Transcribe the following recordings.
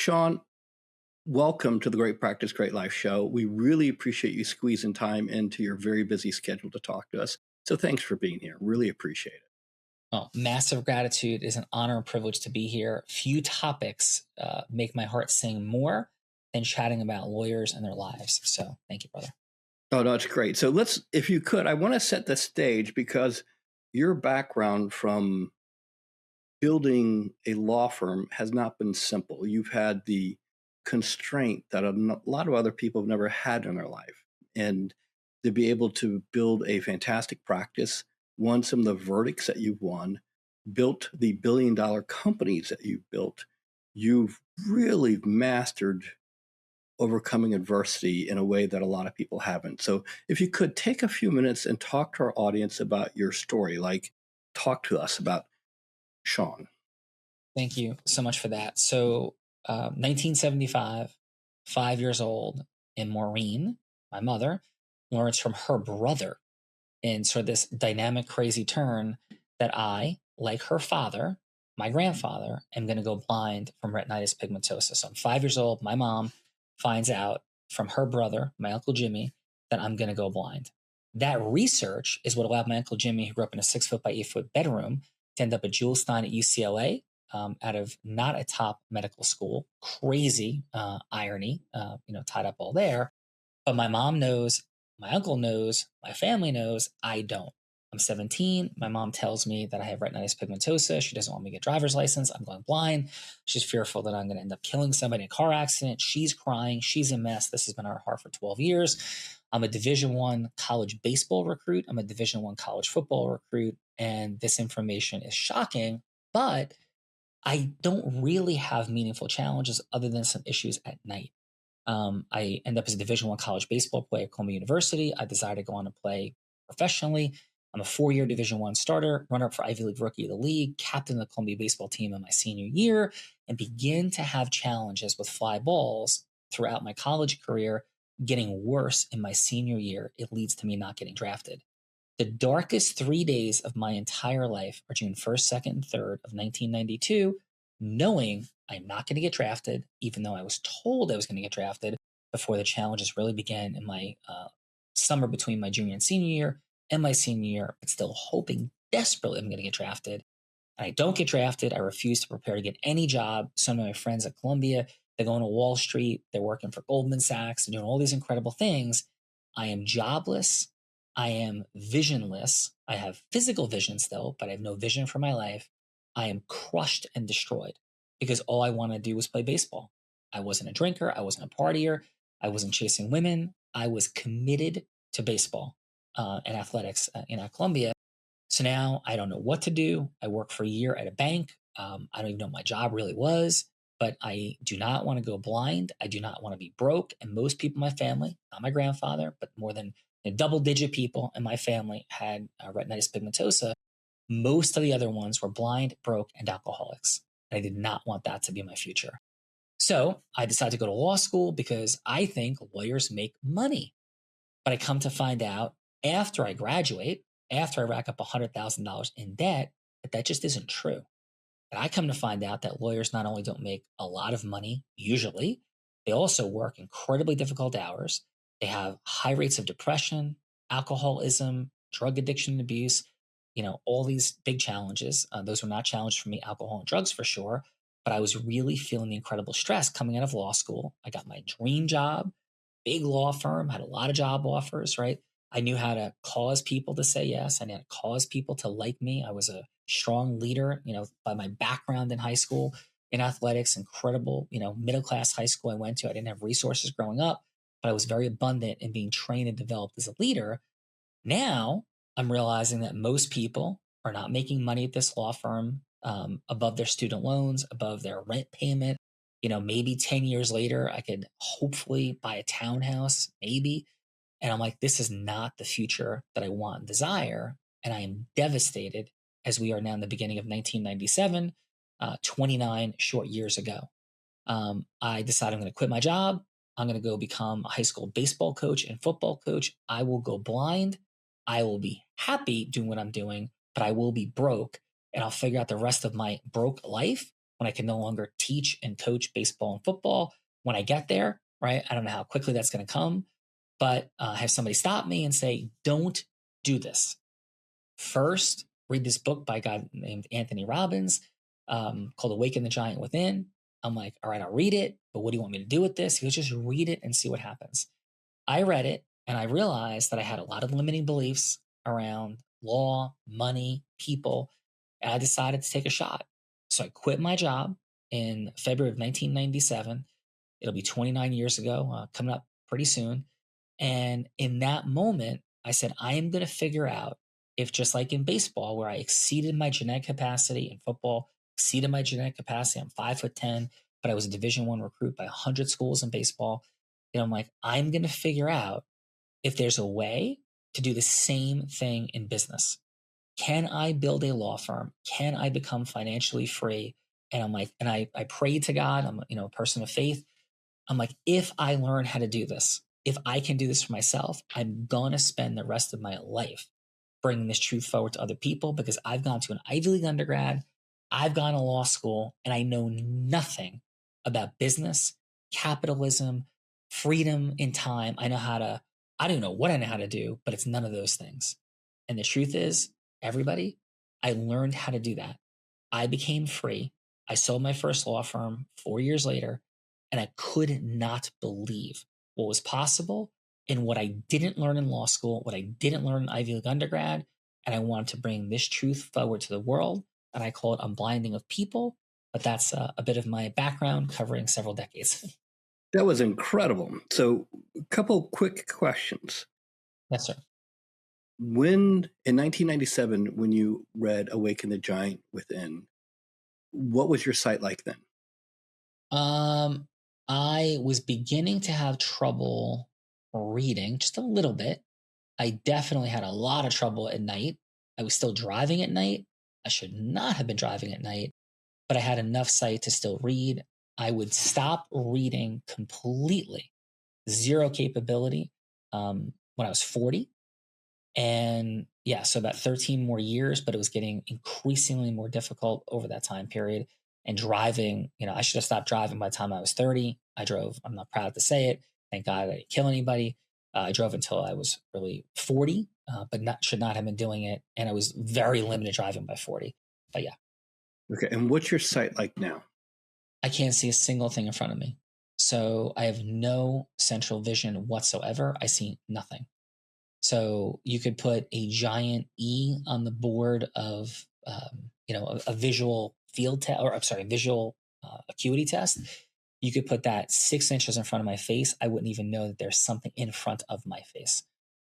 Sean, welcome to the Great Practice, Great Life show. We really appreciate you squeezing time into your very busy schedule to talk to us. So thanks for being here. Really appreciate it. Well, massive gratitude. Is an honor and privilege to be here. Few topics make my heart sing more than chatting about lawyers and their lives. So thank you, brother. Oh, no, it's great. So if you could, I want to set the stage because your background from building a law firm has not been simple. You've had the constraint that a lot of other people have never had in their life. And to be able to build a fantastic practice, won some of the verdicts that you've won, built the billion-dollar companies that you've built, you've really mastered overcoming adversity in a way that a lot of people haven't. So if you could take a few minutes and talk to our audience about your story, like talk to us about Sean. Thank you so much for that. So 1975, 5 years old, and Maureen, my mother, learns from her brother in sort of this dynamic, crazy turn that I, like her father, my grandfather, am going to go blind from retinitis pigmentosa. So I'm 5 years old. My mom finds out from her brother, my Uncle Jimmy, that I'm going to go blind. That research is what allowed my Uncle Jimmy, who grew up in a 6 foot by 8 foot bedroom, to end up at Jules Stein at UCLA, out of not a top medical school. Crazy irony, tied up all there. But my mom knows, my uncle knows, my family knows, I don't. I'm 17. My mom tells me that I have retinitis pigmentosa. She doesn't want me to get a driver's license. I'm going blind. She's fearful that I'm going to end up killing somebody in a car accident. She's crying. She's a mess. This has been our heart for 12 years. I'm a Division I college baseball recruit. I'm a Division I college football recruit. And this information is shocking, but I don't really have meaningful challenges other than some issues at night. I end up as a Division I college baseball player at Columbia University. I decided to go on to play professionally. I'm a 4 year Division I starter, runner up for Ivy League Rookie of the League, captain of the Columbia baseball team in my senior year, and begin to have challenges with fly balls throughout my college career, getting worse in my senior year. It leads to me not getting drafted. The darkest 3 days of my entire life are June 1st, 2nd, and 3rd of 1992, knowing I'm not going to get drafted, even though I was told I was going to get drafted before the challenges really began in my summer between my junior and senior year and my senior year, but still hoping desperately I'm going to get drafted. And I don't get drafted. I refuse to prepare to get any job. Some of my friends at Columbia, they're going to Wall Street. They're working for Goldman Sachs. They're doing all these incredible things. I am jobless. I am visionless. I have physical vision still, but I have no vision for my life. I am crushed and destroyed because all I want to do was play baseball. I wasn't a drinker. I wasn't a partier. I wasn't chasing women. I was committed to baseball and athletics at Columbia. So now I don't know what to do. I work for a year at a bank. I don't even know what my job really was, but I do not want to go blind. I do not want to be broke. And most people in my family, not my grandfather, but more than double-digit people in my family had retinitis pigmentosa. Most of the other ones were blind, broke, and alcoholics. And I did not want that to be my future. So I decided to go to law school because I think lawyers make money. But I come to find out after I graduate, after I rack up $100,000 in debt, that just isn't true. And I come to find out that lawyers not only don't make a lot of money, usually, they also work incredibly difficult hours. They have high rates of depression, alcoholism, drug addiction and abuse, all these big challenges. Those were not challenges for me, alcohol and drugs for sure. But I was really feeling the incredible stress coming out of law school. I got my dream job, big law firm, had a lot of job offers, right? I knew how to cause people to say yes. I knew how to cause people to like me. I was a strong leader, by my background in high school in athletics, incredible, middle class high school I went to. I didn't have resources growing up, but I was very abundant in being trained and developed as a leader. Now I'm realizing that most people are not making money at this law firm above their student loans, above their rent payment. Maybe 10 years later, I could hopefully buy a townhouse, maybe. And I'm like, this is not the future that I want and desire. And I am devastated as we are now in the beginning of 1997, 29 short years ago. I decided I'm going to quit my job. I'm going to go become a high school baseball coach and football coach. I will go blind. I will be happy doing what I'm doing, but I will be broke. And I'll figure out the rest of my broke life when I can no longer teach and coach baseball and football. When I get there, right? I don't know how quickly that's going to come, but have somebody stop me and say, don't do this. First, read this book by a guy named Anthony Robbins called Awaken the Giant Within. I'm like, all right, I'll read it, but what do you want me to do with this? He goes, just read it and see what happens. I read it and I realized that I had a lot of limiting beliefs around law, money, people, and I decided to take a shot. So I quit my job in February of 1997. It'll be 29 years ago, coming up pretty soon. And in that moment, I said, I am going to figure out if, just like in baseball, where I exceeded my genetic capacity, in football, exceeded my genetic capacity. I'm 5'10", but I was a Division I recruit by 100 schools in baseball. And I'm like, I'm going to figure out if there's a way to do the same thing in business. Can I build a law firm? Can I become financially free? And I'm like, and I prayed to God. I'm, a person of faith. I'm like, if I learn how to do this, if I can do this for myself, I'm going to spend the rest of my life bringing this truth forward to other people, because I've gone to an Ivy League undergrad, I've gone to law school, and I know nothing about business, capitalism, freedom in time. I don't know what I know how to do, but it's none of those things. And the truth is, everybody, I learned how to do that. I became free. I sold my first law firm 4 years later, and I could not believe what was possible and what I didn't learn in law school, what I didn't learn in Ivy League undergrad. And I wanted to bring this truth forward to the world. And I call it unblinding of people. But that's a bit of my background covering several decades. That was incredible. So, a couple quick questions. Yes, sir. When, in 1997, when you read Awaken the Giant Within, what was your sight like then? I was beginning to have trouble reading just a little bit. I definitely had a lot of trouble at night. I was still driving at night. I should not have been driving at night, but I had enough sight to still read. I would stop reading completely, zero capability, when I was 40. And yeah, so about 13 more years, but it was getting increasingly more difficult over that time period. And driving, I should have stopped driving by the time I was 30. I drove, I'm not proud to say it. Thank God I didn't kill anybody. I drove until I was really 40, but should not have been doing it. And I was very limited driving by 40. But yeah. Okay. And what's your sight like now? I can't see a single thing in front of me. So I have no central vision whatsoever. I see nothing. So you could put a giant E on the board of, a visual field test, or I'm sorry, visual acuity test. You could put that 6 inches in front of my face. I wouldn't even know that there's something in front of my face.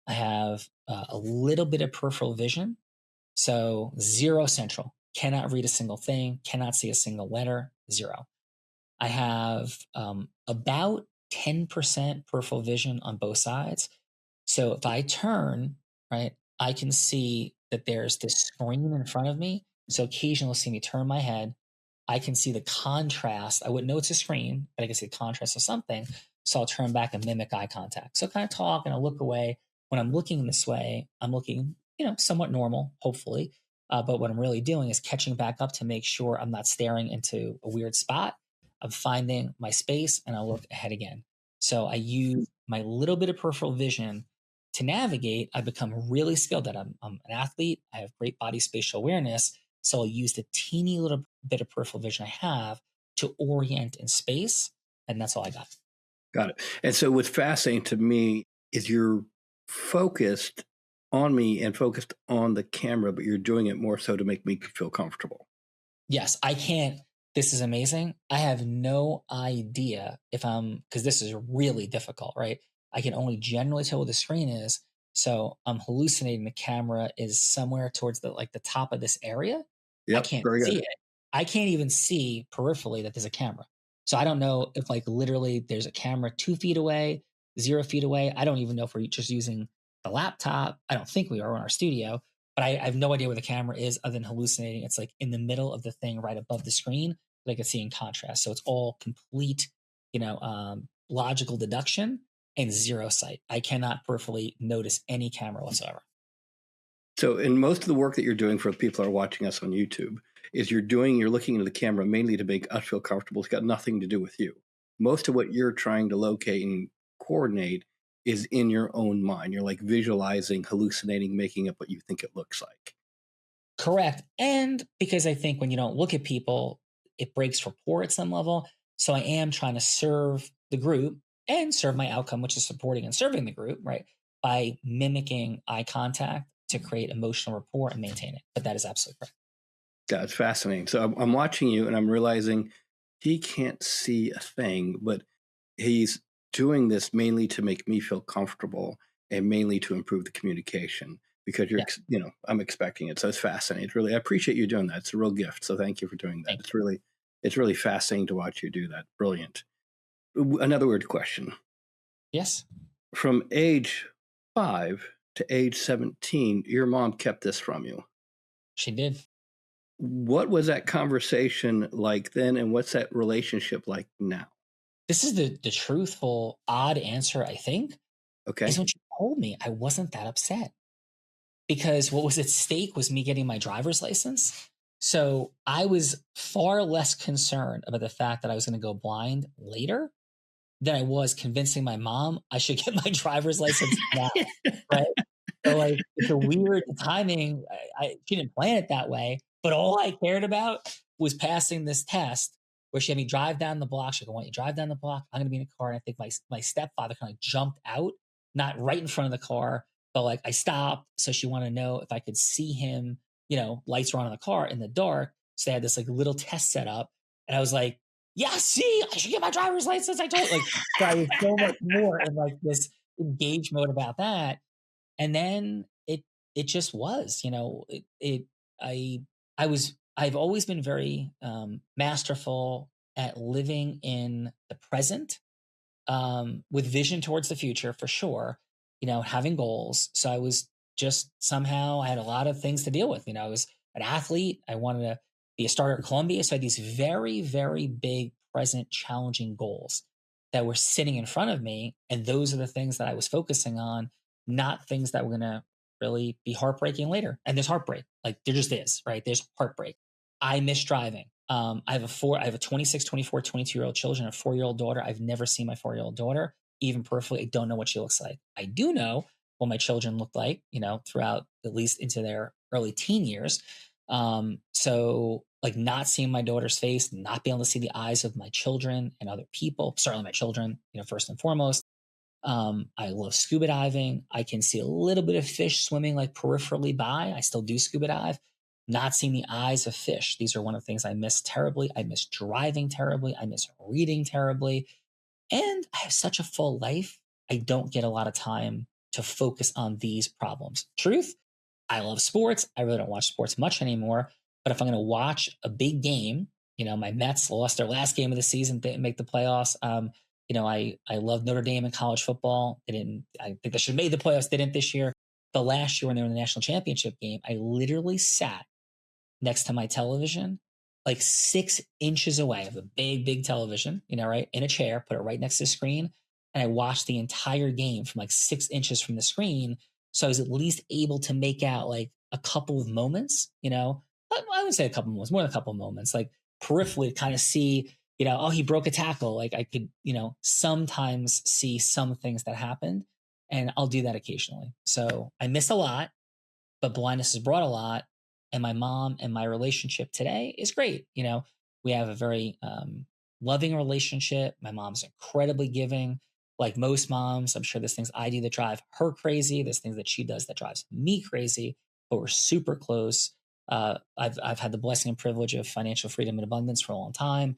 I have a little bit of peripheral vision. So zero central, cannot read a single thing, cannot see a single letter, zero. I have about 10% peripheral vision on both sides. So if I turn, right, I can see that there's this screen in front of me. So occasionally you'll see me turn my head. I can see the contrast. I wouldn't know it's a screen, but I can see the contrast of something. So I'll turn back and mimic eye contact. So kind of talk and I'll look away. When I'm looking this way, I'm looking, somewhat normal, hopefully. But what I'm really doing is catching back up to make sure I'm not staring into a weird spot. I'm finding my space and I'll look ahead again. So I use my little bit of peripheral vision to navigate. I've become really skilled at it. I'm an athlete. I have great body spatial awareness. So I'll use the teeny little bit of peripheral vision I have to orient in space. And that's all I got. Got it. And so what's fascinating to me is you're focused on me and focused on the camera, but you're doing it more so to make me feel comfortable. Yes, I can't. This is amazing. I have no idea because this is really difficult, right? I can only generally tell what the screen is. So I'm hallucinating the camera is somewhere towards the top of this area. I Yep, can't very see good. it. I can't even see peripherally that there's a camera. So I don't know if literally there's a camera 2 feet away, 0 feet away. I don't even know if we're just using the laptop. I don't think we are in our studio, but I have no idea where the camera is other than hallucinating. It's in the middle of the thing right above the screen that I can see in contrast. So it's all complete, logical deduction and zero sight. I cannot peripherally notice any camera whatsoever. So in most of the work that you're doing for people who are watching us on YouTube, is you're looking into the camera mainly to make us feel comfortable. It's got nothing to do with you. Most of what you're trying to locate and coordinate is in your own mind. You're like visualizing, hallucinating, making up what you think it looks like. Correct. And because I think when you don't look at people, it breaks rapport at some level. So I am trying to serve the group and serve my outcome, which is supporting and serving the group, right? By mimicking eye contact to create emotional rapport and maintain it. But that is absolutely correct. That's fascinating. So I'm watching you and I'm realizing he can't see a thing, but he's doing this mainly to make me feel comfortable and mainly to improve the communication because Yeah. I'm expecting it. So it's fascinating. It's really, I appreciate you doing that. It's a real gift. So thank you for doing that. Thank It's really fascinating to watch you do that. Brilliant. Another weird question. you. Yes. From age 5 to age 17, your mom kept this from you. She did. What was that conversation like then, and what's that relationship like now? This is the truthful, odd answer, I think, is Okay. when she told me I wasn't that upset because what was at stake was me getting my driver's license. So I was far less concerned about the fact that I was going to go blind later than I was convincing my mom I should get my driver's license now. Right. So like it's a weird timing. She didn't plan it that way, but all I cared about was passing this test where she had me drive down the block. She go, "I want you to drive down the block. I'm going to be in a car." And I think my stepfather kind of jumped out, not right in front of the car, but like I stopped. So she wanted to know if I could see him. Lights were on in the car in the dark. So they had this like little test set up, and I was like, "Yeah, see, I should get my driver's license." I told like so I was so much more in like this engaged mode about that, and then it just was, i I've always been very masterful at living in the present, with vision towards the future for sure, having goals. So I was just somehow I had a lot of things to deal with. I was an athlete. I wanted to be a starter at Columbia. So I had these very, very big, present, challenging goals that were sitting in front of me. And those are the things that I was focusing on, not things that were going to really be heartbreaking later. And there's heartbreak. Like there just is, right? There's heartbreak. I miss driving. I have a 26, 24, 22-year-old children, a 4-year-old daughter. I've never seen my 4-year-old daughter, even peripherally. I don't know what she looks like. I do know what my children look like, throughout at least into their early teen years. So like not seeing my daughter's face, not being able to see the eyes of my children and other people, certainly my children, first and foremost. I love scuba diving. I can see a little bit of fish swimming like peripherally by. I still do scuba dive. Not seeing the eyes of fish. These are one of the things I miss terribly. I miss driving terribly. I miss reading terribly. And I have such a full life. I don't get a lot of time to focus on these problems. Truth, I love sports. I really don't watch sports much anymore. But if I'm going to watch a big game, my Mets lost their last game of the season, didn't make the playoffs. I love Notre Dame in college football. They didn't. I think they should have made the playoffs. They didn't this year. The last year when they were in the national championship game, I literally sat next to my television, like 6 inches away of a big, big television, right, in a chair, put it right next to the screen. And I watched the entire game from like 6 inches from the screen. So I was at least able to make out like a couple of moments, I would say a couple of moments, more than a couple of moments, like peripherally kind of see, oh, he broke a tackle. Like I could, sometimes see some things that happened. And I'll do that occasionally. So I miss a lot, but blindness has brought a lot. And my mom and my relationship today is great. We have a very loving relationship. My mom's incredibly giving. Like most moms, I'm sure there's things I do that drive her crazy. There's things that she does that drives me crazy, but we're super close. I've had the blessing and privilege of financial freedom and abundance for a long time.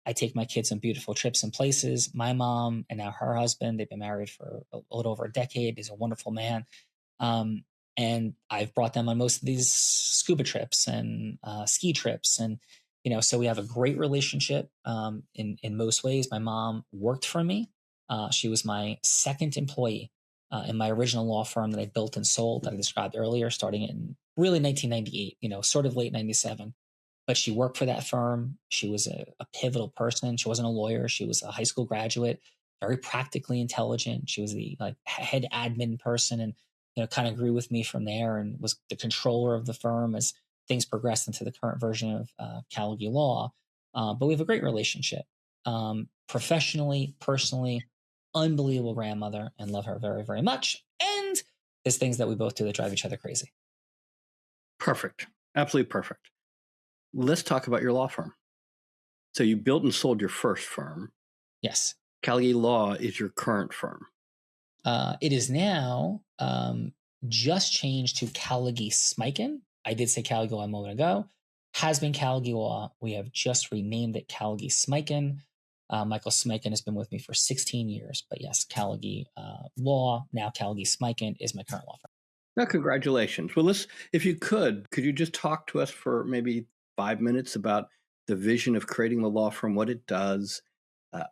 I take my kids on beautiful trips and places. My mom and now her husband, they've been married for a little over a decade. He's a wonderful man. Um, and I've brought them on most of these scuba trips and ski trips, and so we have a great relationship in most ways. My mom worked for me; she was my second employee in my original law firm that I built and sold that I described earlier, starting in really 1998. Sort of late '97. But she worked for that firm. She was a pivotal person. She wasn't a lawyer. She was a high school graduate, very practically intelligent. She was the like head admin person, and kind of grew with me from there and was the controller of the firm as things progressed into the current version of Callagy Law. But we have a great relationship, professionally, personally, unbelievable grandmother, and love her very, very much. And there's things that we both do that drive each other crazy. Perfect. Absolutely perfect. Let's talk about your law firm. So you built and sold your first firm. Yes. Callagy Law is your current firm. It is now just changed to Callagy Smiken. I did say Callagy Law a moment ago. Has been Callagy Law. We have just renamed it Callagy Smiken. Michael Smiken has been with me for 16 years. But yes, Callagy Law, now Callagy Smiken, is my current law firm. Now, congratulations. Well, if you could you just talk to us for maybe 5 minutes about the vision of creating the law firm, what it does,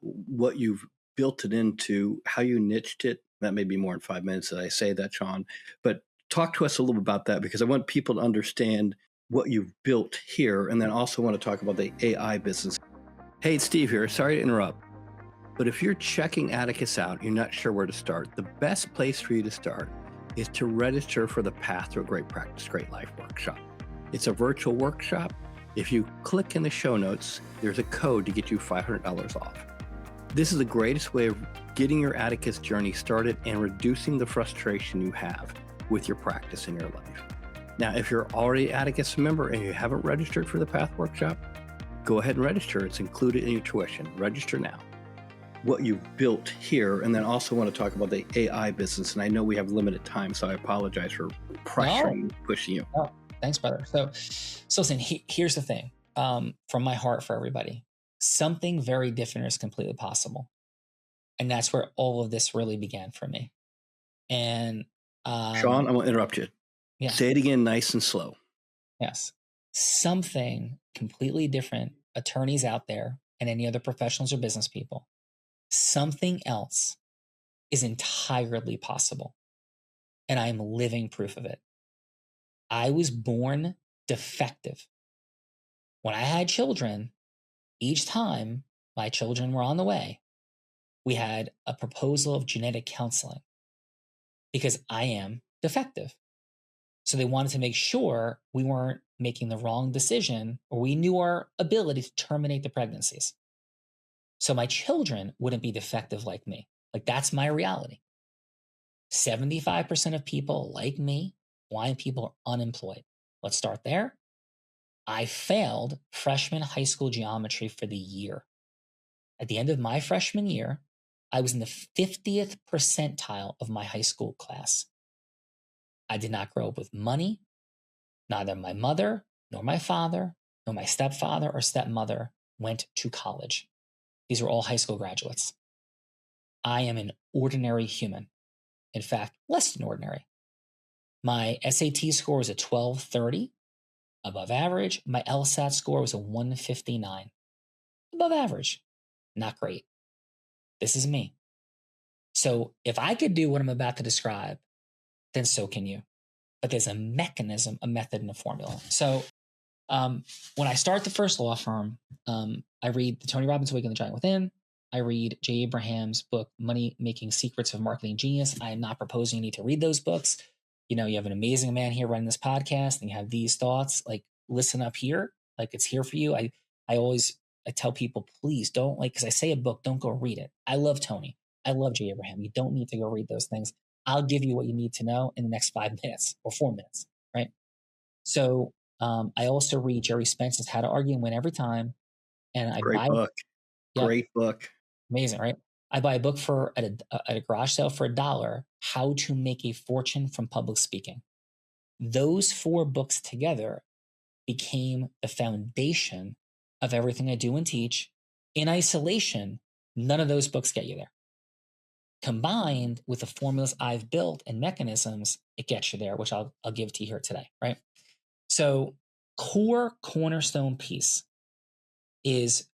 what you've built it into, how you niched it? That may be more than 5 minutes that I say that, Sean. But talk to us a little about that, because I want people to understand what you've built here, and then also want to talk about the AI business. Hey, it's Steve here. Sorry to interrupt. But if you're checking Atticus out, you're not sure where to start, the best place for you to start is to register for the Path to a Great Practice, Great Life workshop. It's a virtual workshop. If you click in the show notes, there's a code to get you $500 off. This is the greatest way of getting your Atticus journey started and reducing the frustration you have with your practice in your life. Now, if you're already an Atticus member and you haven't registered for the Path workshop, go ahead and register. It's included in your tuition. Register now. What you've built here, and then also want to talk about the AI business. And I know we have limited time, so I apologize for pressuring, pushing you. Oh, thanks, brother. So listen, here's the thing, from my heart for everybody. Something very different is completely possible. And that's where all of this really began for me. And Sean, I want to interrupt you. Yeah. Say it again, nice and slow. Yes. Something completely different, attorneys out there and any other professionals or business people, something else is entirely possible. And I am living proof of it. I was born defective. When I had children, each time my children were on the way, we had a proposal of genetic counseling because I am defective. So they wanted to make sure we weren't making the wrong decision, or we knew our ability to terminate the pregnancies. So my children wouldn't be defective like me. Like, that's my reality. 75% of people like me, blind people, are unemployed. Let's start there. I failed freshman high school geometry for the year. At the end of my freshman year, I was in the 50th percentile of my high school class. I did not grow up with money. Neither my mother, nor my father, nor my stepfather or stepmother went to college. These were all high school graduates. I am an ordinary human. In fact, less than ordinary. My SAT score was a 1230, above average. My LSAT score was a 159, above average. Not great. This is me. So if I could do what I'm about to describe, then so can you. But there's a mechanism, a method, and a formula. So when I start the first law firm, I read the Tony Robbins Awaken the Giant Within. I read Jay Abraham's book, Money Making Secrets of Marketing Genius. I am not proposing you need to read those books. You know, you have an amazing man here running this podcast, and you have these thoughts. Like, listen up here. Like, it's here for you. I tell people, please don't, because I say a book, don't go read it. I love Tony. I love Jay Abraham. You don't need to go read those things. I'll give you what you need to know in the next 5 minutes or 4 minutes, right? So I also read Jerry Spence's How to Argue and Win Every Time. And I Great book. Yeah, great book. Amazing, right? I buy a book at a garage sale for $1, How to Make a Fortune from Public Speaking. Those 4 books together became the foundation of everything I do and teach. In isolation, none of those books get you there. Combined with the formulas I've built and mechanisms, it gets you there, which I'll give to you here today, right? So, cornerstone piece is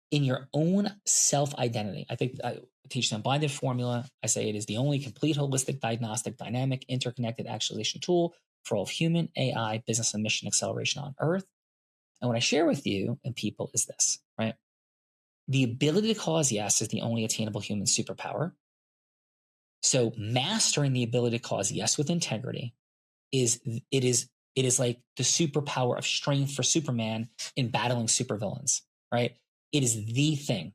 in your own self-identity. I think I teach them blinded formula. I say it is the only complete, holistic, diagnostic, dynamic, interconnected actualization tool for all of human, AI, business, and mission acceleration on Earth. And what I share with you and people is this, right? The ability to cause yes is the only attainable human superpower. So mastering the ability to cause yes with integrity is It is like the superpower of strength for Superman in battling supervillains, right? It is the thing.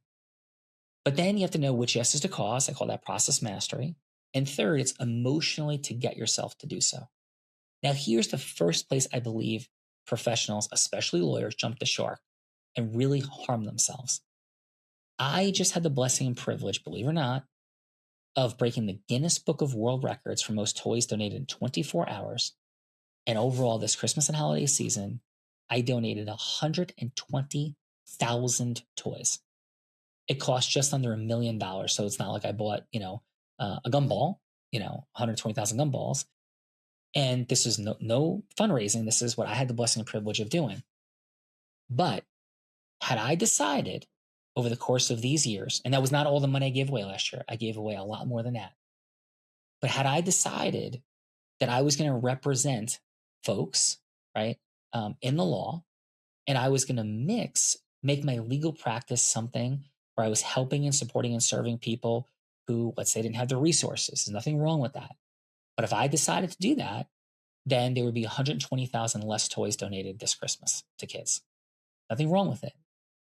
But then you have to know which yeses to cause. I call that process mastery. And third, it's emotionally to get yourself to do so. Now, here's the first place I believe professionals, especially lawyers, jump the shark and really harm themselves. I just had the blessing and privilege, believe it or not, of breaking the Guinness Book of World Records for most toys donated in 24 hours. And overall, this Christmas and holiday season, I donated 120,000 toys. It cost just under $1 million. So it's not like I bought, a gumball, 120,000 gumballs. And this is no fundraising. This is what I had the blessing and privilege of doing. But had I decided over the course of these years, and that was not all the money I gave away last year, I gave away a lot more than that. But had I decided that I was going to represent folks, right, in the law, and I was going to make my legal practice something where I was helping and supporting and serving people who, let's say, didn't have the resources. There's nothing wrong with that. But if I decided to do that, then there would be 120,000 less toys donated this Christmas to kids. Nothing wrong with it.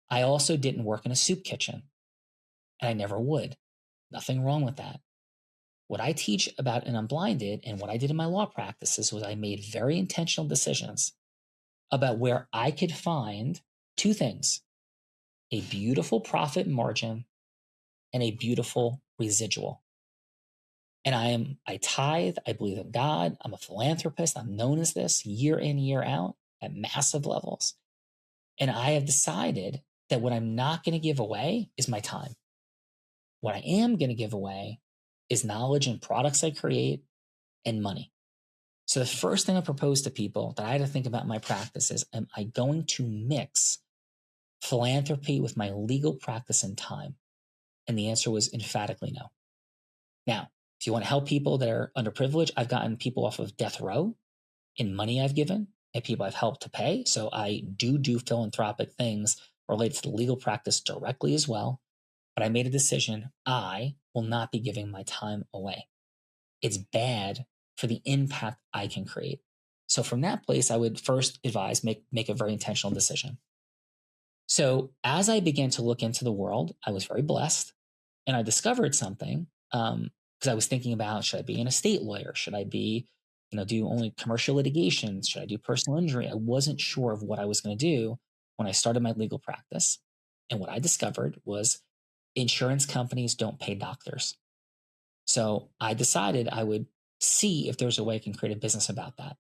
I also didn't work in a soup kitchen, and I never would. Nothing wrong with that. What I teach about in Unblinded and what I did in my law practices was I made very intentional decisions about where I could find two things: a beautiful profit margin and a beautiful residual. And I tithe, I believe in God, I'm a philanthropist, I'm known as this year in, year out at massive levels. And I have decided that what I'm not going to give away is my time. What I am going to give away is knowledge and products I create and money. So the first thing I propose to people that I had to think about in my practice is, am I going to mix philanthropy with my legal practice and time? And the answer was emphatically no. Now, if you want to help people that are underprivileged, I've gotten people off of death row in money I've given and people I've helped to pay. So I do philanthropic things related to the legal practice directly as well. But I made a decision. I will not be giving my time away. It's bad for the impact I can create. So from that place, I would first advise make a very intentional decision. So as I began to look into the world, I was very blessed, and I discovered something because I was thinking about, should I be an estate lawyer? Should I be, do only commercial litigation? Should I do personal injury? I wasn't sure of what I was going to do when I started my legal practice. And what I discovered was insurance companies don't pay doctors. So I decided I would see if there's a way I can create a business about that.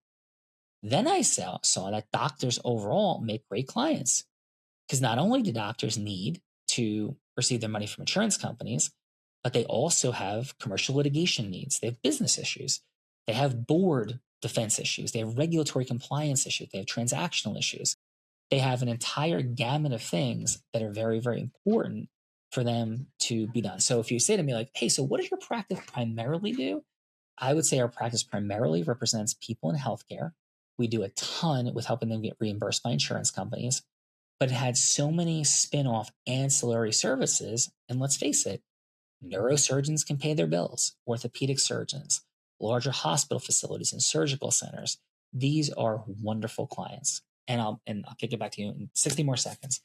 Then I saw that doctors overall make great clients, because not only do doctors need to receive their money from insurance companies, but they also have commercial litigation needs. They have business issues. They have board defense issues. They have regulatory compliance issues. They have transactional issues. They have an entire gamut of things that are very, very important for them to be done. So if you say to me like, hey, so what does your practice primarily do? I would say our practice primarily represents people in healthcare. We do a ton with helping them get reimbursed by insurance companies, but it had so many spin-off ancillary services. And let's face it, neurosurgeons can pay their bills, orthopedic surgeons, larger hospital facilities and surgical centers. These are wonderful clients. And I'll kick it back to you in 60 more seconds.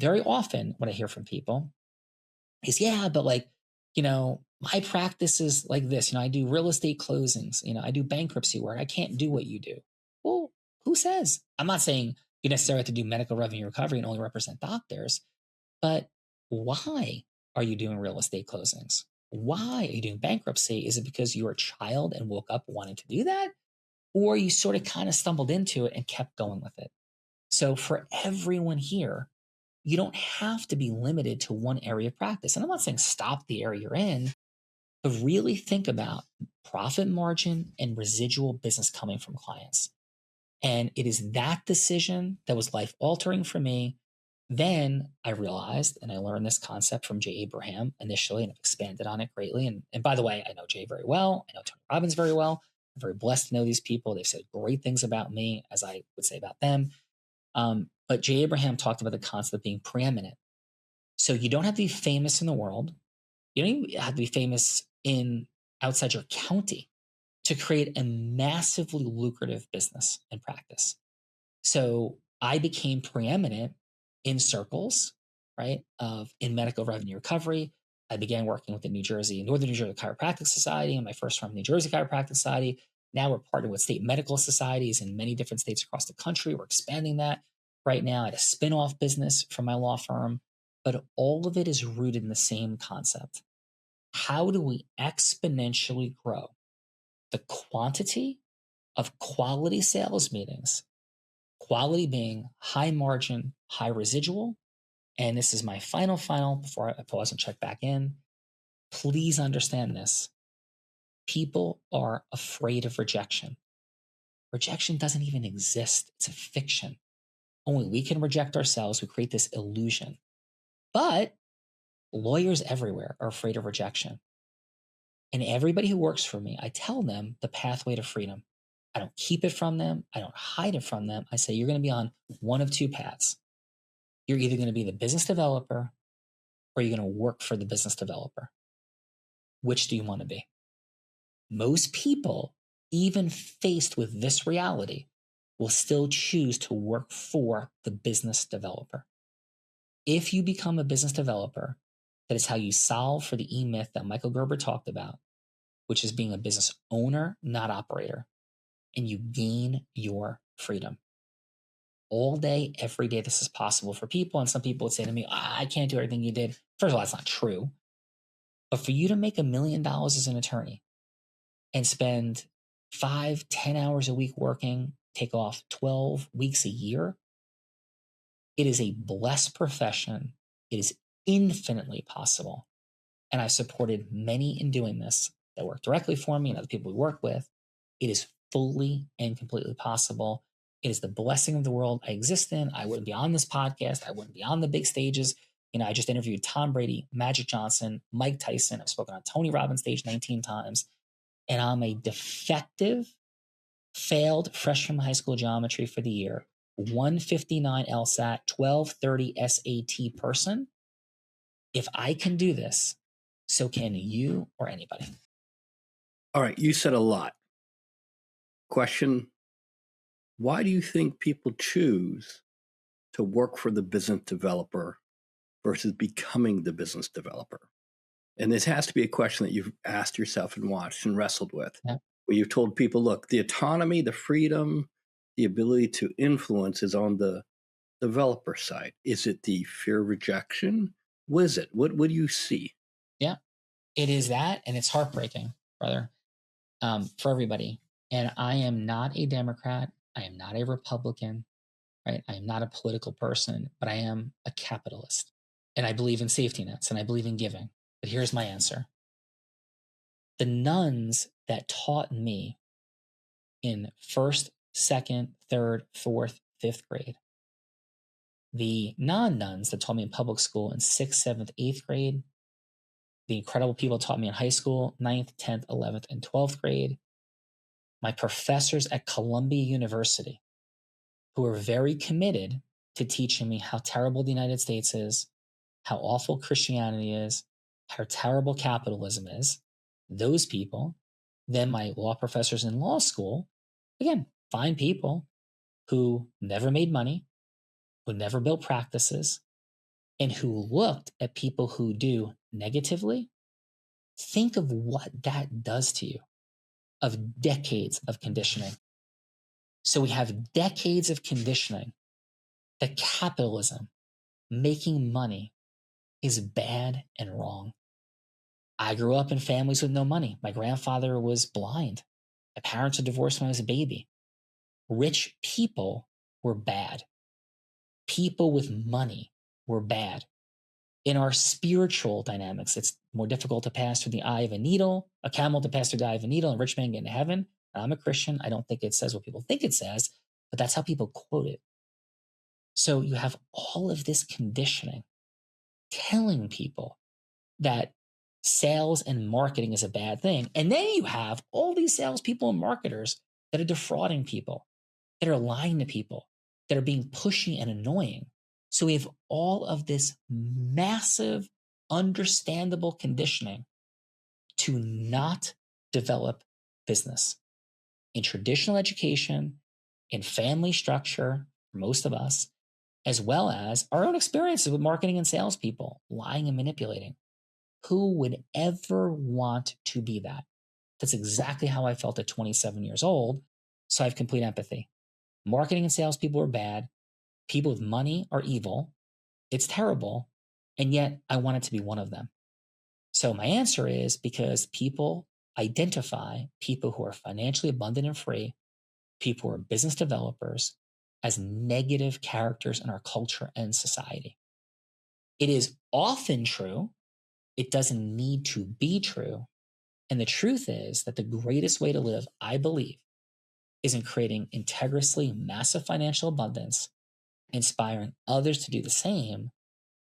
Very often what I hear from people is, yeah, but my practice is like this. I do real estate closings, I do bankruptcy work. I can't do what you do. Well, who says? I'm not saying you necessarily have to do medical revenue recovery and only represent doctors, but why are you doing real estate closings? Why are you doing bankruptcy? Is it because you were a child and woke up wanting to do that? Or you sort of kind of stumbled into it and kept going with it? So for everyone here, you don't have to be limited to one area of practice. And I'm not saying stop the area you're in, but really think about profit margin and residual business coming from clients. And it is that decision that was life altering for me. Then I realized, and I learned this concept from Jay Abraham initially, and I've expanded on it greatly. And by the way, I know Jay very well. I know Tony Robbins very well. I'm very blessed to know these people. They've said great things about me, as I would say about them. But Jay Abraham talked about the concept of being preeminent. So you don't have to be famous in the world. You don't even have to be famous in outside your county. to create a massively lucrative business and practice. So I became preeminent in circles, right, of in medical revenue recovery. I began working with the Northern New Jersey Chiropractic Society and my first firm, New Jersey Chiropractic Society. Now we're partnered with state medical societies in many different states across the country. We're expanding that right now. I had a spin-off business from my law firm, but all of it is rooted in the same concept. How do we exponentially grow the quantity of quality sales meetings? Quality being high margin, high residual. And this is my final before I pause and check back in. Please understand this. People are afraid of rejection. Rejection doesn't even exist. It's a fiction. Only we can reject ourselves. We create this illusion. But lawyers everywhere are afraid of rejection. And everybody who works for me, I tell them the pathway to freedom. I don't keep it from them. I don't hide it from them. I say, you're going to be on one of two paths. You're either going to be the business developer or you're going to work for the business developer. Which do you want to be? Most people, even faced with this reality, will still choose to work for the business developer. If you become a business developer, that is how you solve for the E-myth that Michael Gerber talked about, which is being a business owner, not operator, and you gain your freedom. All day, every day, this is possible for people. And some people would say to me, I can't do everything you did. First of all, that's not true. But for you to make $1 million as an attorney and spend 5-10 hours a week working, take off 12 weeks a year, it is a blessed profession. It is infinitely possible. And I've supported many in doing this that work directly for me and other people we work with. It is fully and completely possible. It is the blessing of the world I exist in. I wouldn't be on this podcast. I wouldn't be on the big stages. I just interviewed Tom Brady, Magic Johnson, Mike Tyson. I've spoken on Tony Robbins' stage 19 times. And I'm a defective, failed freshman high school geometry for the year, 159 LSAT, 1230 SAT person. If I can do this, so can you or anybody. All right, you said a lot. Question, why do you think people choose to work for the business developer versus becoming the business developer? And this has to be a question that you've asked yourself and watched and wrestled with, Yeah. where you've told people, look, the autonomy, the freedom, the ability to influence is on the developer side. Is it the fear of rejection? What is it? What do you see? Yeah, it is that. And it's heartbreaking, brother, for everybody. And I am not a Democrat. I am not a Republican, right? I am not a political person, but I am a capitalist. And I believe in safety nets and I believe in giving. But here's my answer. The nuns that taught me in first, second, third, fourth, fifth grade, the non-nuns that taught me in public school in sixth, seventh, eighth grade, the incredible people taught me in high school, 9th, 10th, 11th, and 12th grade, my professors at Columbia University, who are very committed to teaching me how terrible the United States is, how awful Christianity is, how terrible capitalism is, those people, then my law professors in law school, again, fine people who never made money, who never built practices, and who looked at people who do negatively. Think of what that does to you, of decades of conditioning. So we have decades of conditioning that capitalism, making money, is bad and wrong. I grew up in families with no money. My grandfather was blind. My parents were divorced when I was a baby. Rich people were bad. People with money were bad. In our spiritual dynamics, it's more difficult to pass through the eye of a needle, a camel to pass through the eye of a needle, and a rich man get into heaven. I'm a Christian. I don't think it says what people think it says, but that's how people quote it. So you have all of this conditioning telling people that sales and marketing is a bad thing. And then you have all these salespeople and marketers that are defrauding people, that are lying to people, that are being pushy and annoying. So we have all of this massive, understandable conditioning to not develop business in traditional education, in family structure, for most of us, as well as our own experiences with marketing and salespeople, lying and manipulating. Who would ever want to be that? That's exactly how I felt at 27 years old. So I have complete empathy. Marketing and salespeople are bad. People with money are evil. It's terrible. And yet I wanted to be one of them. So my answer is because people identify people who are financially abundant and free, people who are business developers, as negative characters in our culture and society. It is often true. It doesn't need to be true. And the truth is that the greatest way to live, I believe, is in creating integriously massive financial abundance, inspiring others to do the same,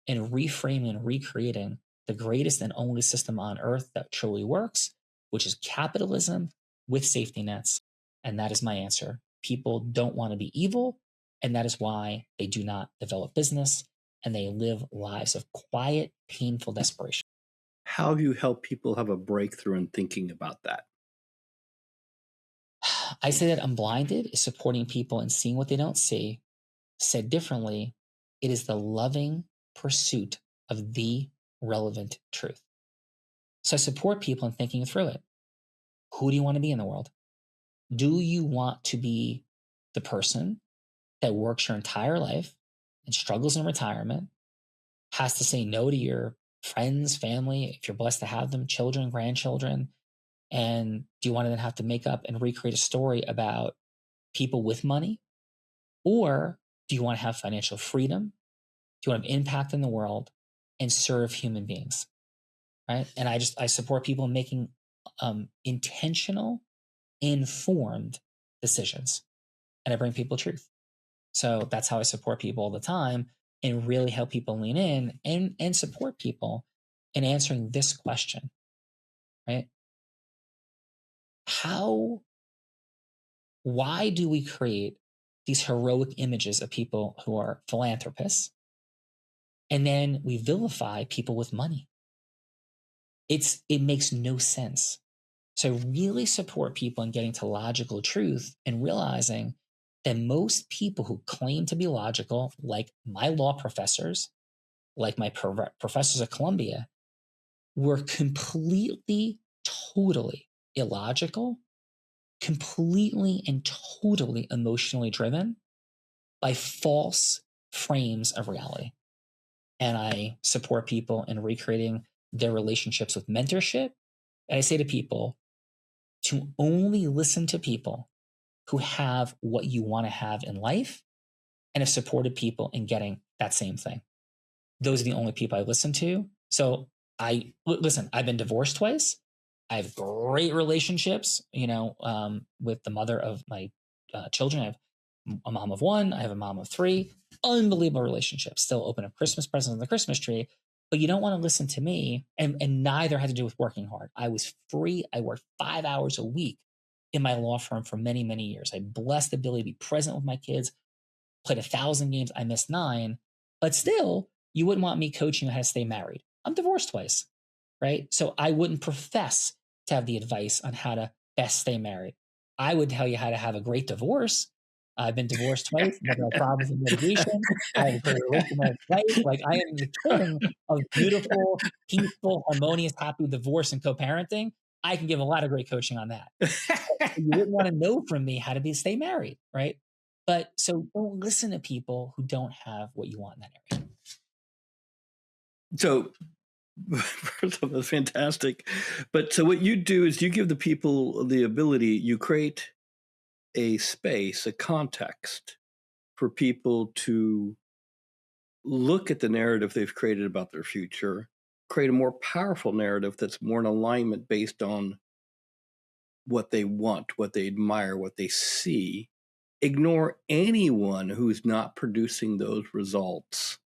and reframing and recreating the greatest and only system on earth that truly works, which is capitalism with safety nets. And that is my answer. People don't want to be evil, and that is why they do not develop business and they live lives of quiet, painful desperation. How have you helped people have a breakthrough in thinking about that? I say that Unblinded is supporting people in seeing what they don't see. Said differently, it is the loving pursuit of the relevant truth. So I support people in thinking through it. Who do you want to be in the world? Do you want to be the person that works your entire life and struggles in retirement, has to say no to your friends, family, if you're blessed to have them, children, grandchildren? And do you want to then have to make up and recreate a story about people with money? Or do you want to have financial freedom? Do you want to have impact in the world and serve human beings? Right. And I support people in making intentional, informed decisions. And I bring people truth. So that's how I support people all the time and really help people lean in and support people in answering this question. Right. Why do we create these heroic images of people who are philanthropists? And then we vilify people with money. It makes no sense. So really support people in getting to logical truth and realizing that most people who claim to be logical, like my law professors, like my professors at Columbia, were completely, totally illogical, completely and totally emotionally driven by false frames of reality. And I support people in recreating their relationships with mentorship. And I say to people to only listen to people who have what you want to have in life and have supported people in getting that same thing. Those are the only people I listen to. So I've been divorced twice. I have great relationships, with the mother of my children. I have a mom of one. I have a mom of three. Unbelievable relationships. Still open up Christmas presents on the Christmas tree. But you don't want to listen to me. And neither had to do with working hard. I was free. I worked 5 hours a week in my law firm for many, many years. I had blessed the ability to be present with my kids, played 1,000 games. I missed 9. But still, you wouldn't want me coaching you how to stay married. I'm divorced twice, right? So I wouldn't profess to have the advice on how to best stay married. I would tell you how to have a great divorce. I've been divorced twice, never had problems with litigation. I have a great relationship with my wife. Like I am the king of beautiful, peaceful, harmonious, happy divorce and co-parenting. I can give a lot of great coaching on that. You wouldn't want to know from me how to stay married, right? But so don't listen to people who don't have what you want in that area. So, first of all, that's fantastic. But so what you do is you give the people the ability, you create a space, a context for people to look at the narrative they've created about their future, create a more powerful narrative that's more in alignment based on what they want, what they admire, what they see. Ignore anyone who's not producing those results.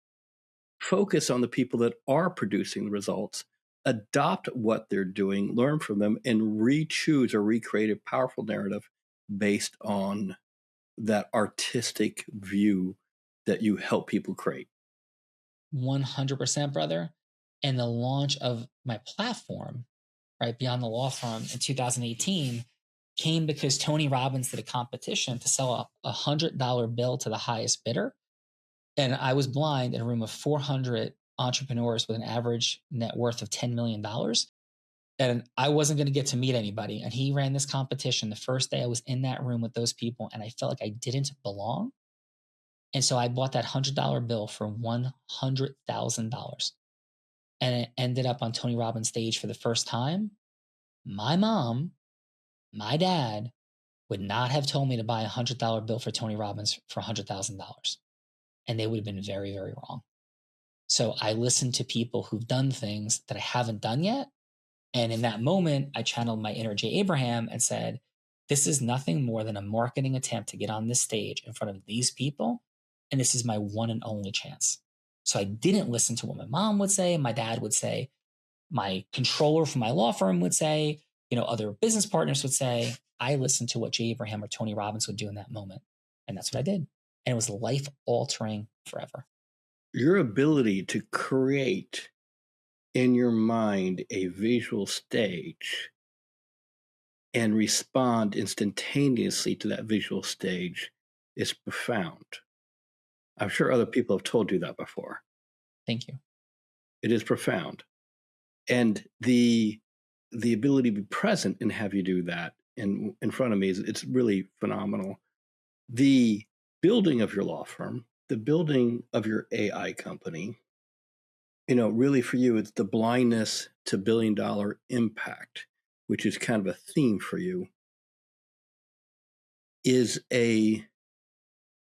Focus on the people that are producing the results. Adopt what they're doing, learn from them, and re-choose or recreate a powerful narrative based on that artistic view that you help people create. 100%, brother. And the launch of my platform, right, Beyond the Law Firm in 2018, came because Tony Robbins did a competition to sell a $100 bill to the highest bidder. And I was blind in a room of 400 entrepreneurs with an average net worth of $10 million. And I wasn't going to get to meet anybody. And he ran this competition the first day I was in that room with those people, and I felt like I didn't belong. And so I bought that $100 bill for $100,000. And it ended up on Tony Robbins' stage for the first time. My mom, my dad would not have told me to buy a $100 bill for Tony Robbins for $100,000. And they would have been very, very wrong. So I listen to people who've done things that I haven't done yet. And in that moment, I channeled my inner Jay Abraham and said, this is nothing more than a marketing attempt to get on this stage in front of these people. And this is my one and only chance. So I didn't listen to what my mom would say, my dad would say, my controller from my law firm would say, other business partners would say. I listened to what Jay Abraham or Tony Robbins would do in that moment. And that's what I did. And it was life altering forever. Your ability to create in your mind a visual stage and respond instantaneously to that visual stage is profound. I'm sure other people have told you that before. Thank you. It is profound. And the ability to be present and have you do that in front of me it's really phenomenal. The building of your law firm, the building of your AI company, really for you, it's the blindness to billion-dollar impact, which is kind of a theme for you, is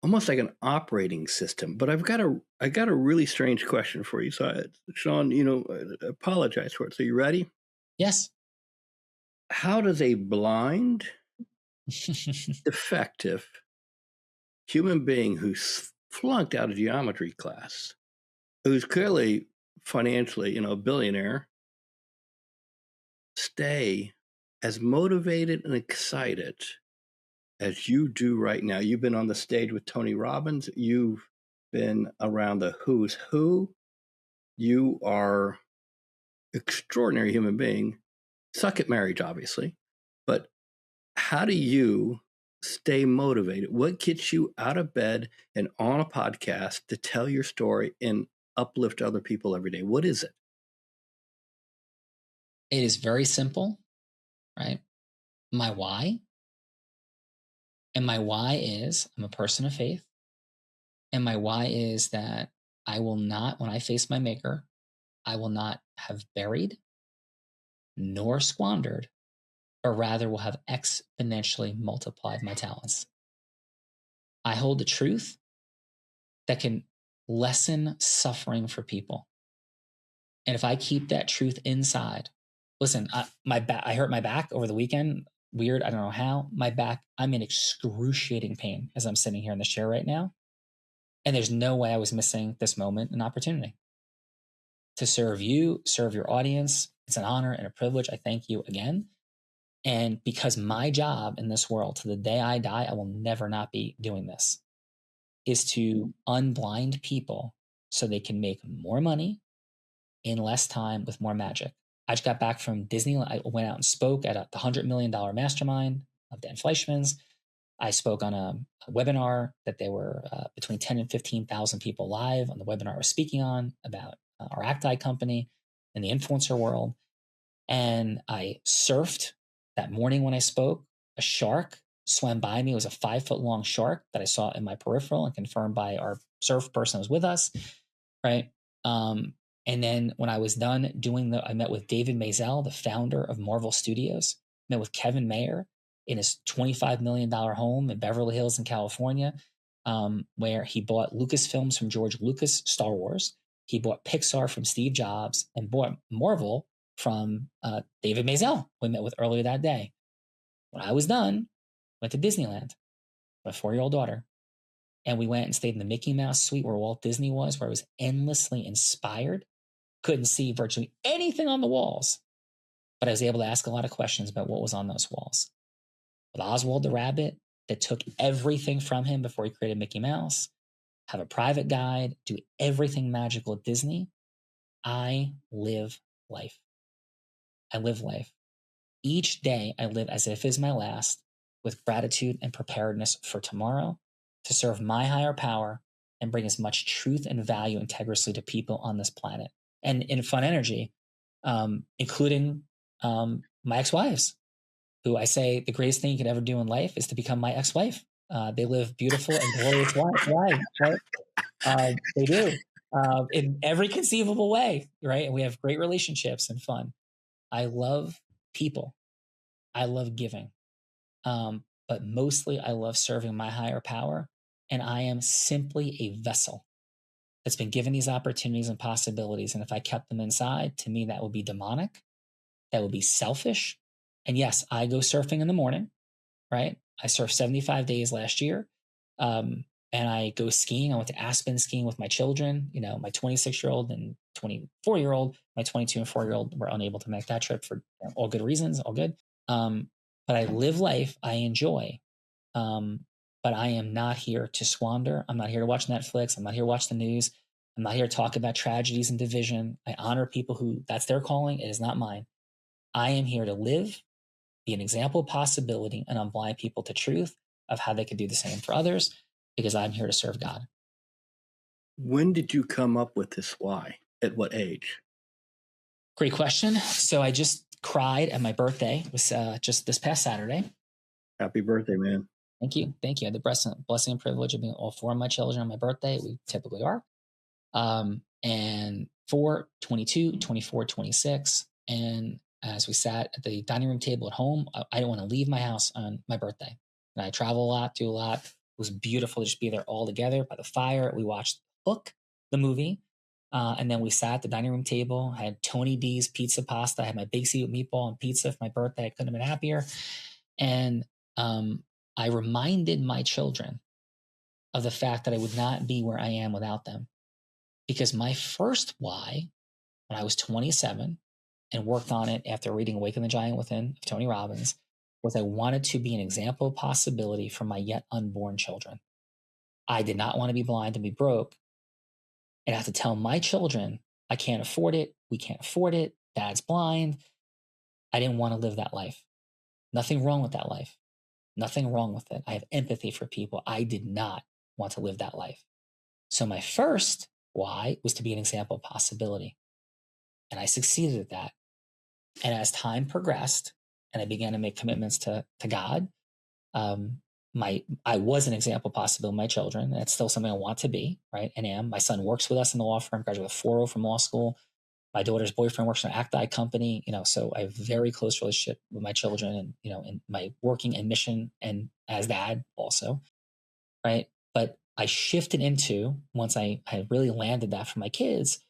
almost like an operating system. But I got a really strange question for you. So, Sean, I apologize for it. So, you ready? Yes. How does a blind, defective human being who's flunked out of geometry class, who's clearly financially, a billionaire, stay as motivated and excited as you do right now? You've been on the stage with Tony Robbins. You've been around the who's who. You are extraordinary human being. Suck at marriage, obviously. But how do you stay motivated? What gets you out of bed and on a podcast to tell your story and uplift other people every day? What is it? It is very simple, right? My why. And my why is I'm a person of faith. And my why is that I will not, when I face my maker, I will not have buried nor squandered, but rather will have exponentially multiplied my talents. I hold the truth that can lessen suffering for people. And if I keep that truth inside, listen, I hurt my back over the weekend. Weird. I don't know how. My back, I'm in excruciating pain as I'm sitting here in this chair right now. And there's no way I was missing this moment and opportunity to serve you, serve your audience. It's an honor and a privilege. I thank you again. And because my job in this world, to the day I die, I will never not be doing this, is to unblind people so they can make more money in less time with more magic. I just got back from Disneyland. I went out and spoke at the $100 million mastermind of Dan Fleischman's. I spoke on a webinar that there were between 10 and 15,000 people live on the webinar I was speaking on about our Acti company in the influencer world. And I surfed that morning when I spoke. A shark swam by me. It was a 5-foot long shark that I saw in my peripheral and confirmed by our surf person who was with us. Right. And then when I was done I met with David Maisel, the founder of Marvel Studios, met with Kevin Mayer in his $25 million home in Beverly Hills in California, where he bought Lucasfilms from George Lucas, Star Wars. He bought Pixar from Steve Jobs and bought Marvel from David Maisel, we met with earlier that day. When I was done, went to Disneyland, my 4-year-old daughter, and we went and stayed in the Mickey Mouse suite where Walt Disney was, where I was endlessly inspired. Couldn't see virtually anything on the walls, but I was able to ask a lot of questions about what was on those walls. With Oswald the Rabbit, that took everything from him before he created Mickey Mouse, have a private guide, do everything magical at Disney. I live life. I live life. Each day I live as if it is my last, with gratitude and preparedness for tomorrow, to serve my higher power and bring as much truth and value integrity to people on this planet. And in fun energy, including my ex-wives, who I say the greatest thing you could ever do in life is to become my ex-wife. They live beautiful and glorious lives, right? They do, in every conceivable way, right? And we have great relationships and fun. I love people. I love giving. But mostly I love serving my higher power. And I am simply a vessel that's been given these opportunities and possibilities. And if I kept them inside, to me, that would be demonic. That would be selfish. And yes, I go surfing in the morning, right? I surfed 75 days last year. And I go skiing. I went to Aspen skiing with my children, my 26-year-old and 24-year-old. My 22 and 4-year-old were unable to make that trip for all good reasons, all good. But I live life, I enjoy. But I am not here to squander. I'm not here to watch Netflix. I'm not here to watch the news. I'm not here to talk about tragedies and division. I honor people who that's their calling. It is not mine. I am here to live, be an example of possibility, and unblind people to truth of how they could do the same for others, because I'm here to serve God. When did you come up with this why? At what age? Great question. So I just cried at my birthday. It was just this past Saturday. Happy birthday, man. Thank you. Thank you. I had the blessing and privilege of being all four of my children on my birthday. We typically are. And 4, 22, 24, 26. And as we sat at the dining room table at home, I didn't want to leave my house on my birthday. And I travel a lot, do a lot. It was beautiful to just be there all together by the fire. We watched Hook, the movie. And then we sat at the dining room table. I had Tony D's pizza pasta. I had my big C with meatball and pizza for my birthday. I couldn't have been happier. And I reminded my children of the fact that I would not be where I am without them. Because my first why, when I was 27 and worked on it after reading Awaken the Giant Within of Tony Robbins, was I wanted to be an example of possibility for my yet unborn children. I did not want to be blind and be broke and have to tell my children, I can't afford it, we can't afford it, dad's blind. I didn't want to live that life. Nothing wrong with that life. Nothing wrong with it. I have empathy for people. I did not want to live that life. So my first why was to be an example of possibility. And I succeeded at that. And as time progressed and I began to make commitments to God, I was an example of possibility to my children. That's still something I want to be, right? And am. My son works with us in the law firm, graduated with 4.0 from law school. My daughter's boyfriend works for an ACTI company, so I have a very close relationship with my children and, in my working and mission and as dad also, right? But I shifted into, once I had really landed that for my kids,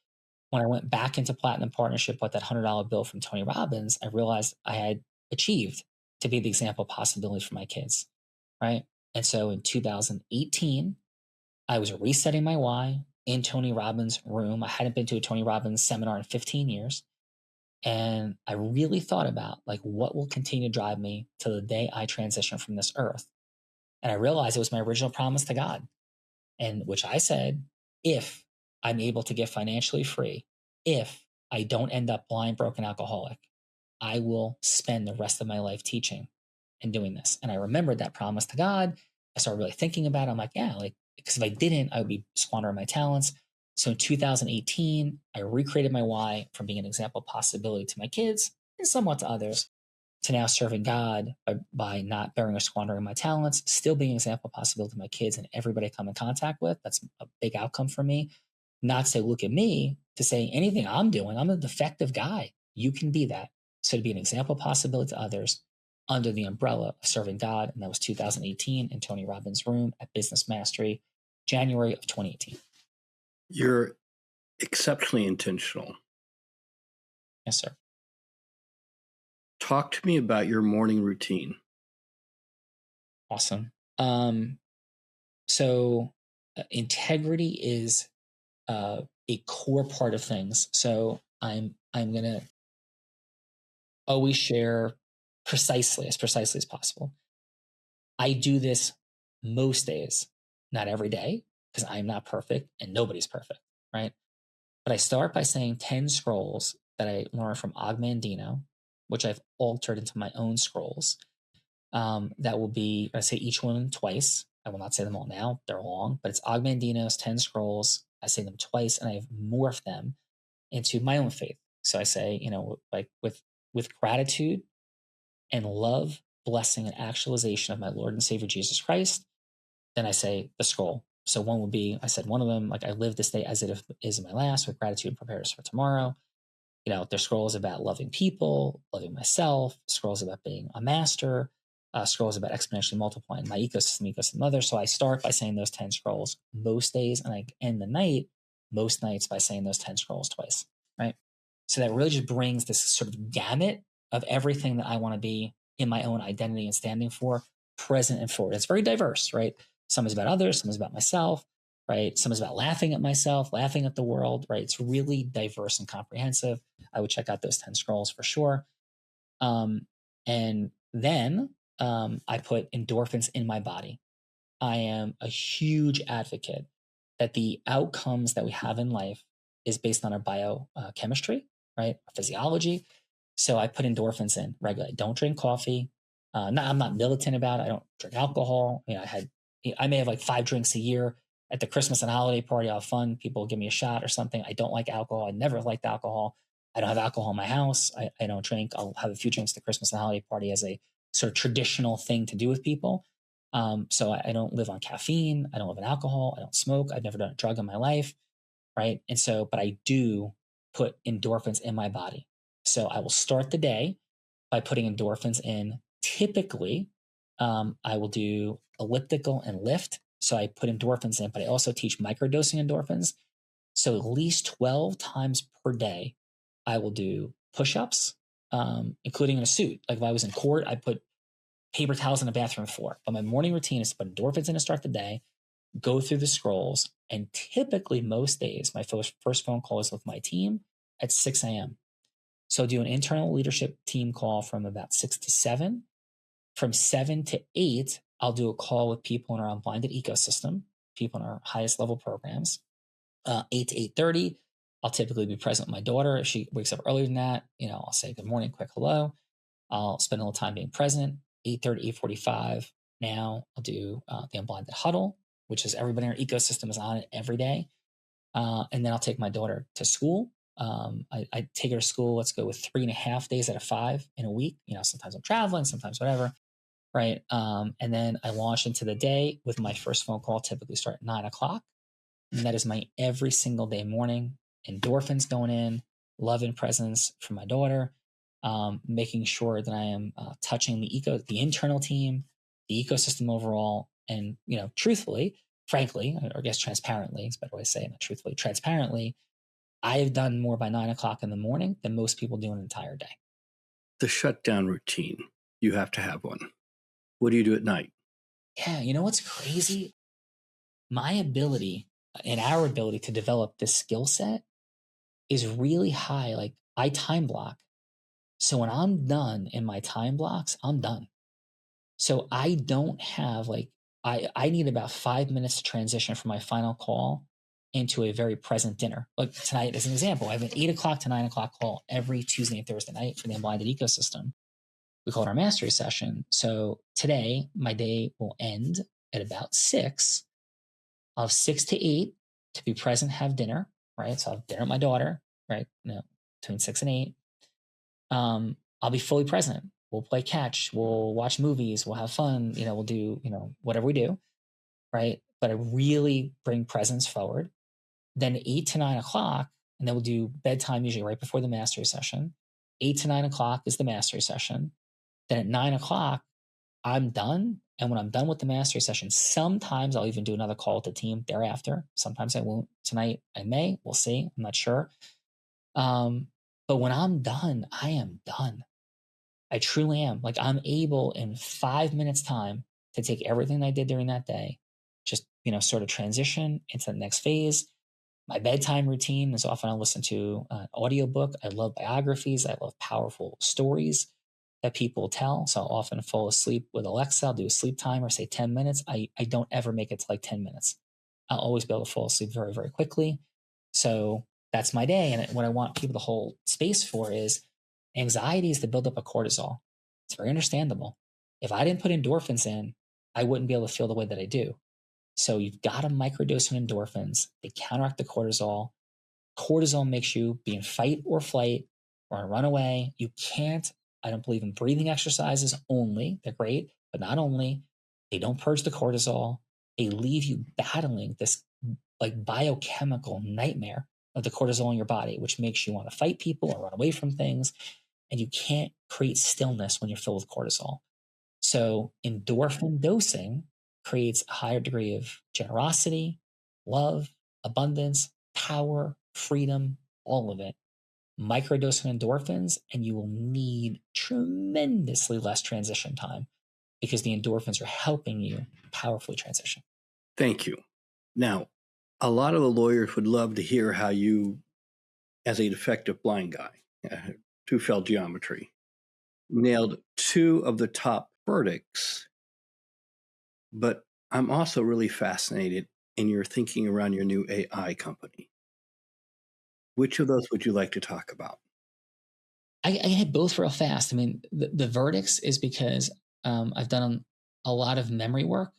when I went back into Platinum Partnership with that $100 bill from Tony Robbins, I realized I had achieved to be the example of possibility for my kids, right? And so in 2018, I was resetting my why in Tony Robbins' room. I hadn't been to a Tony Robbins seminar in 15 years. And I really thought about what will continue to drive me to the day I transition from this earth. And I realized it was my original promise to God, and which I said, if I'm able to get financially free, if I don't end up blind, broken alcoholic, I will spend the rest of my life teaching and doing this. And I remembered that promise to God. I started really thinking about it. I'm like, yeah, because if I didn't, I would be squandering my talents. So in 2018, I recreated my why from being an example of possibility to my kids and somewhat to others, to now serving God by not burying or squandering my talents, still being an example of possibility to my kids and everybody I come in contact with. That's a big outcome for me. Not to say, look at me, to say anything I'm doing, I'm a defective guy. You can be that. So to be an example of possibility to others under the umbrella of serving God. And that was 2018 in Tony Robbins' room at Business Mastery, January of 2018. You're exceptionally intentional. Yes, sir. Talk to me about your morning routine. Awesome. So integrity is a core part of things. So I'm going to always share precisely as possible. I do this most days, not every day, because I'm not perfect and nobody's perfect, right? But I start by saying 10 scrolls that I learned from Og Mandino which I've altered into my own scrolls. That will be, I say each one twice. I will not say them all now. They're long, but it's Ogmandinos, 10 scrolls. I say them twice, and I've morphed them into my own faith. So I say, like with gratitude and love, blessing, and actualization of my Lord and Savior Jesus Christ, then I say the scroll. So one would be, I said one of them, like I live this day as it is my last, with gratitude prepares for tomorrow. There's scrolls about loving people, loving myself, scrolls about being a master, scrolls about exponentially multiplying my ecosystem other. So I start by saying those 10 scrolls most days, and I end the night most nights by saying those 10 scrolls twice, right? So that really just brings this sort of gamut of everything that I want to be in my own identity and standing for, present and forward. It's very diverse, right? Some is about others, some is about myself, right? Some is about laughing at myself, laughing at the world, right? It's really diverse and comprehensive. I would check out those 10 scrolls for sure. And then I put endorphins in my body. I am a huge advocate that the outcomes that we have in life is based on our biochemistry, right? Our physiology. So I put endorphins in regularly. Don't drink coffee. I'm not militant about it. I don't drink alcohol. I may have like 5 drinks a year at the Christmas and holiday party. I'll have fun. People give me a shot or something. I don't like alcohol. I never liked alcohol. I don't have alcohol in my house. I don't drink. I'll have a few drinks at the Christmas and holiday party as a sort of traditional thing to do with people. So I don't live on caffeine. I don't live on alcohol. I don't smoke. I've never done a drug in my life. Right. And so, but I do put endorphins in my body. So I will start the day by putting endorphins in. Typically, I will do elliptical and lift. So I put endorphins in, but I also teach microdosing endorphins. So at least 12 times per day, I will do push-ups, including in a suit. Like if I was in court, I put paper towels in the bathroom floor. But my morning routine is to put endorphins in to start the day, go through the scrolls, and typically most days, my first phone call is with my team at 6 a.m. So do an internal leadership team call from about 6 to 7. From 7 to 8, I'll do a call with people in our blinded ecosystem, people in our highest level programs. 8 to 8:30, I'll typically be present with my daughter. If she wakes up earlier than that, I'll say good morning, quick hello. I'll spend a little time being present. 8:30, 8:45. Now I'll do the unblinded huddle, which is everybody in our ecosystem is on it every day. And then I'll take my daughter to school. I take her to school. Let's go with 3.5 days out of 5 in a week. Sometimes I'm traveling, sometimes whatever. Right. And then I launch into the day with my first phone call, typically start at 9 o'clock. And that is my every single day morning. Endorphins going in, love and presence for my daughter, making sure that I am touching the internal team, the ecosystem overall, and truthfully, frankly, or I guess transparently, it's a better way to say it, not truthfully, transparently, I have done more by 9 o'clock in the morning than most people do an entire day. The shutdown routine, you have to have one. What do you do at night? Yeah, you know what's crazy? My ability and our ability to develop this skill set is really high. Like I time block. So when I'm done in my time blocks, I'm done. So I don't have I need about 5 minutes to transition from my final call into a very present dinner. Like tonight, as an example, I have an 8 o'clock to 9 o'clock call every Tuesday and Thursday night for the Unblinded Ecosystem. We call it our mastery session. So today, my day will end at about 6. I'll have 6 to 8 to be present, have dinner, right? So I'll have dinner with my daughter, right? Between 6 and 8. I'll be fully present. We'll play catch. We'll watch movies. We'll have fun. We'll do, whatever we do, right? But I really bring presence forward. Then 8 to 9 o'clock, and then we'll do bedtime usually right before the mastery session. 8 to 9 o'clock is the mastery session. Then at 9 o'clock, I'm done. And when I'm done with the mastery session, sometimes I'll even do another call with the team thereafter. Sometimes I won't. Tonight I may. We'll see. I'm not sure. But when I'm done, I am done. I truly am. Like I'm able in 5 minutes time to take everything I did during that day, just, sort of transition into the next phase. My bedtime routine is often I'll listen to an audiobook. I love biographies. I love powerful stories that people tell. So I'll often fall asleep with Alexa. I'll do a sleep timer, say 10 minutes. I don't ever make it to like 10 minutes. I'll always be able to fall asleep very, very quickly. So that's my day. And what I want people to hold space for is Anxiety is the buildup of cortisol. It's very understandable. If I didn't put endorphins in, I wouldn't be able to feel the way that I do. So you've got to microdose in endorphins. They counteract the cortisol. Cortisol makes you be in fight or flight or run away. You can't, I don't believe in breathing exercises only. They're great, but not only. They don't purge the cortisol. They leave you battling this like biochemical nightmare of the cortisol in your body, which makes you want to fight people or run away from things. And you can't create stillness when you're filled with cortisol. So endorphin dosing creates a higher degree of generosity, love, abundance, power, freedom, all of it. Microdosing endorphins, and you will need tremendously less transition time because the endorphins are helping you powerfully transition. Thank you. Now, a lot of the lawyers would love to hear how you, as a defective blind guy, who failed geometry, nailed 2 of the top verdicts. But I'm also really fascinated in your thinking around your new AI company. Which of those would you like to talk about? I had both real fast. I mean, the verdicts is because I've done a lot of memory work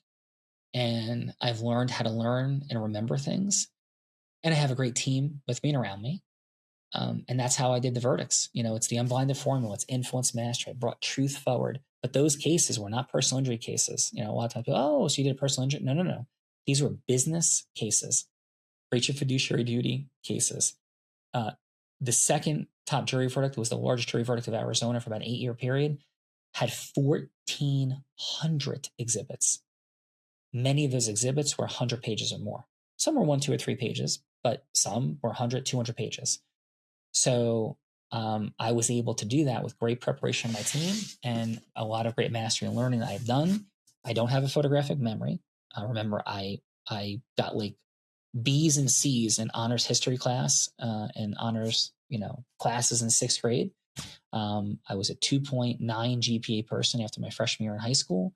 and I've learned how to learn and remember things. And I have a great team with me and around me. And that's how I did the verdicts. You know, it's the unblinded formula, it's influence mastery. I brought truth forward. But those cases were not personal injury cases. You know, a lot of times people, oh, so you did a personal injury? No, no, no. These were business cases, breach of fiduciary duty cases. The second top jury verdict was the largest jury verdict of Arizona for about an 8-year period, had 1,400 exhibits. Many of those exhibits were 100 pages or more. Some were 1, 2, or 3 pages, but some were 100, 200 pages. So I was able to do that with great preparation of my team and a lot of great mastery and learning that I've done. I don't have a photographic memory. Remember, I got like B's and C's in honors history class and honors, classes in 6th grade. I was a 2.9 GPA person after my freshman year in high school.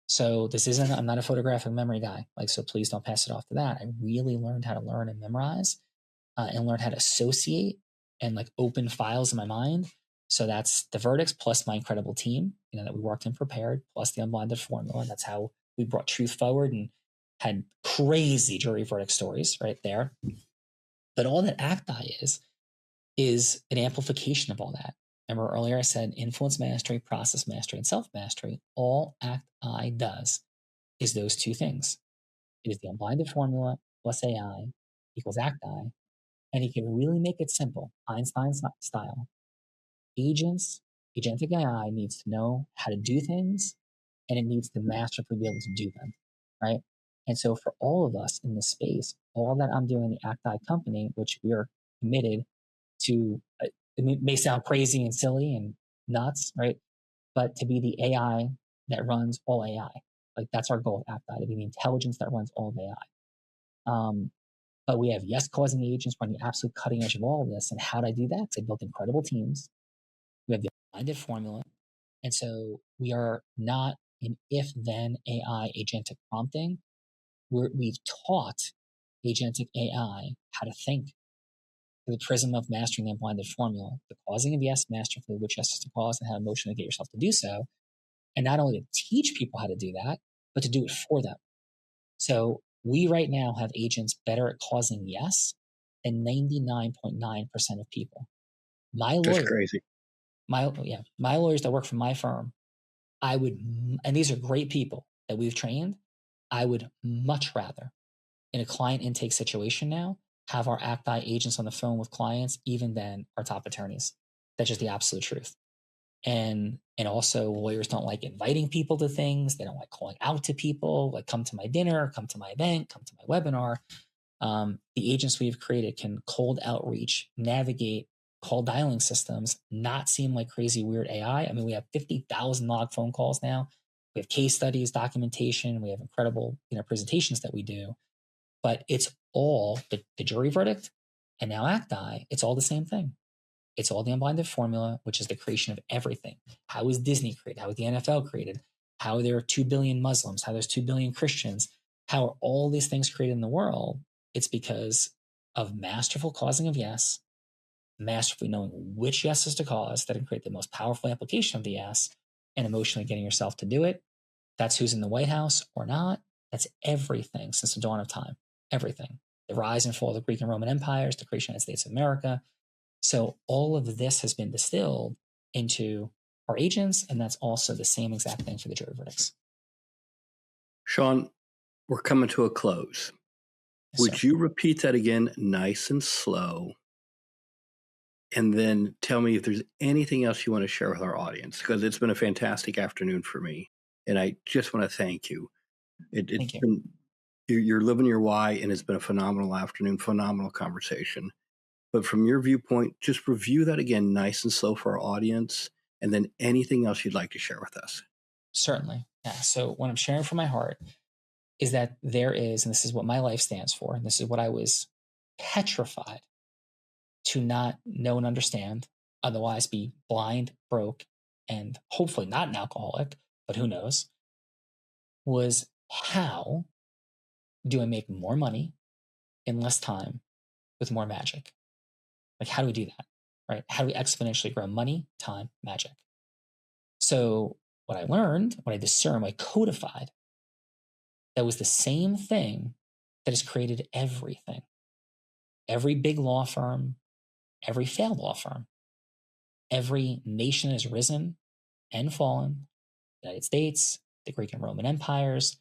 So I'm not a photographic memory guy. So please don't pass it off to that. I really learned how to learn and memorize and learn how to associate and open files in my mind. So that's the verdicts plus my incredible team, that we worked and prepared, plus the unblinded formula. And that's how we brought truth forward and had crazy jury verdict stories right there. But all that ACT-I is an amplification of all that. Remember earlier I said influence mastery, process mastery, and self-mastery. All ACT-I does is those 2 things. It is the unblinded formula plus AI equals ACT-I. And he can really make it simple, Einstein style. Agentic AI needs to know how to do things, and it needs to masterfully be able to do them, right? And so for all of us in this space, all that I'm doing in the ACT-I company, which we are committed to, it may sound crazy and silly and nuts, right? But to be the AI that runs all AI. That's our goal at ACT-I, to be the intelligence that runs all of AI. But we have yes causing agents. We're on the absolute cutting edge of all of this. And how did I do that? Because I built incredible teams. We have the blinded formula. And so we are not an if-then AI agentic prompting. We've taught agentic AI how to think through the prism of mastering the unblinded formula, the causing of yes, masterfully, which yes is to cause, and how to emotionally get yourself to do so. And not only to teach people how to do that, but to do it for them. So we right now have agents better at causing yes than 99.9% of people. My That's lawyer, crazy. my lawyers that work for my firm, and these are great people that we've trained, I would much rather in a client intake situation now have our ACT-I agents on the phone with clients even than our top attorneys. That's just the absolute truth. And also lawyers don't like inviting people to things. They don't like calling out to people, come to my dinner, come to my event, come to my webinar. The agents we've created can cold outreach, navigate call dialing systems, not seem like crazy weird AI. I mean, we have 50,000 log phone calls now. We have case studies, documentation. We have incredible presentations that we do. But it's all the jury verdict and now ACT-I. It's all the same thing. It's all the unblinded formula, which is the creation of everything. How is Disney created? How was the NFL created? How are there 2 billion Muslims? How there's 2 billion Christians? How are all these things created in the world? It's because of masterful causing of yes, masterfully knowing which yeses to cause that can create the most powerful application of the yes, and emotionally getting yourself to do it. That's who's in the White House or not. That's everything since the dawn of time. Everything. The rise and fall of the Greek and Roman empires, the creation of the United States of America. So all of this has been distilled into our agents, and that's also the same exact thing for the jury verdicts. Sean, we're coming to a close. Yes, Would sir. you repeat that again, nice and slow? And then tell me if there's anything else you want to share with our audience, because it's been a fantastic afternoon for me. And I just want to thank you. It's Thank you. been, you're living your why, and it's been a phenomenal afternoon, phenomenal conversation. But from your viewpoint, just review that again, nice and slow for our audience, and then anything else you'd like to share with us. Certainly. Yeah. So what I'm sharing from my heart is that there is, and this is what my life stands for, and this is what I was petrified to not know and understand, otherwise be blind, broke, and hopefully not an alcoholic, but who knows, was how do I make more money in less time with more magic? Like, how do we do that? Right? How do we exponentially grow money, time, magic? So, what I learned, what I discerned, what I codified, that was the same thing that has created everything. Every big law firm, every failed law firm, every nation has risen and fallen. The United States, the Greek and Roman empires,